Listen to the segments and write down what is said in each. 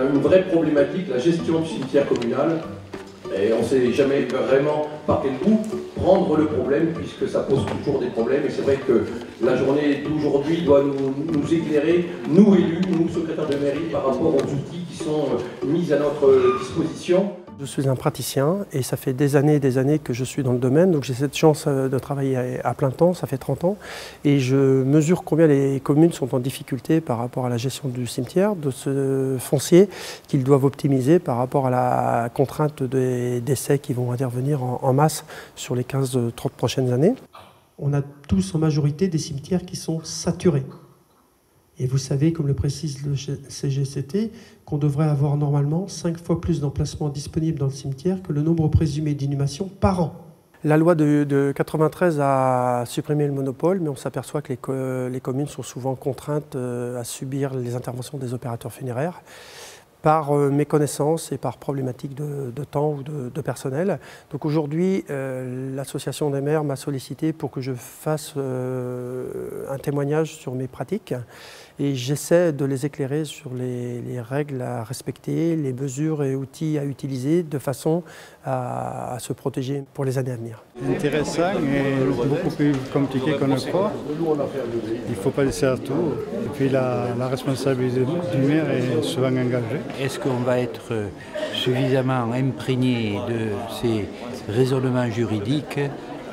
une vraie problématique, la gestion du cimetière communal. Et on ne sait jamais vraiment par quel bout prendre le problème, puisque ça pose toujours des problèmes. Et c'est vrai que la journée d'aujourd'hui doit nous éclairer, nous élus, nous secrétaires de mairie, par rapport aux outils qui sont mis à notre disposition. Je suis un praticien et ça fait des années que je suis dans le domaine, donc j'ai cette chance de travailler à plein temps, ça fait 30 ans, et je mesure combien les communes sont en difficulté par rapport à la gestion du cimetière, de ce foncier qu'ils doivent optimiser par rapport à la contrainte des décès qui vont intervenir en masse sur les 15-30 prochaines années. On a tous en majorité des cimetières qui sont saturés. Et vous savez, comme le précise le CGCT, qu'on devrait avoir normalement 5 fois plus d'emplacements disponibles dans le cimetière que le nombre présumé d'inhumations par an. La loi de 93 a supprimé le monopole, mais on s'aperçoit que les communes sont souvent contraintes à subir les interventions des opérateurs funéraires par méconnaissance et par problématique de temps ou de personnel. Donc aujourd'hui, l'association des maires m'a sollicité pour que je fasse un témoignage sur mes pratiques et j'essaie de les éclairer sur les règles à respecter, les mesures et outils à utiliser de façon à se protéger pour les années à venir. Intéressant et beaucoup plus compliqué qu'on le croit. Il ne faut pas laisser à tout. Et puis la responsabilité du maire est souvent engagée. Est-ce qu'on va être suffisamment imprégné de ces raisonnements juridiques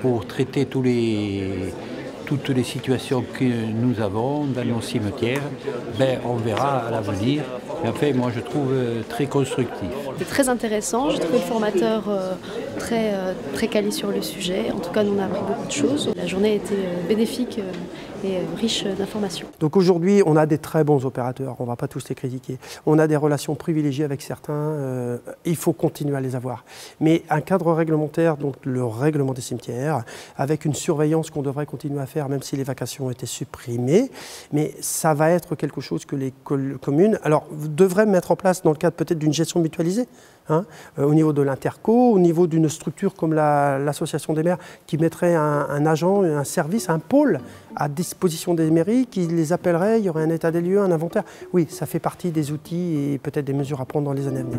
pour traiter toutes les situations que nous avons dans nos cimetières? On verra à l'avenir. Mais en fait, moi, je trouve très constructif. C'est très intéressant. Je trouve le formateur très calé sur le sujet. En tout cas, nous, on a appris beaucoup de choses. La journée a été bénéfique et riche d'informations. Donc aujourd'hui, on a des très bons opérateurs. On ne va pas tous les critiquer. On a des relations privilégiées avec certains. Il faut continuer à les avoir. Mais un cadre réglementaire, donc le règlement des cimetières, avec une surveillance qu'on devrait continuer à faire, même si les vacations ont été supprimées. Mais ça va être quelque chose que les communes devraient mettre en place dans le cadre peut-être d'une gestion mutualisée, au niveau de l'interco, au niveau d'une structure comme l'association des maires qui mettrait un agent, un service, un pôle à disposition des mairies qui les appellerait, il y aurait un état des lieux, un inventaire. Oui, ça fait partie des outils et peut-être des mesures à prendre dans les années à venir.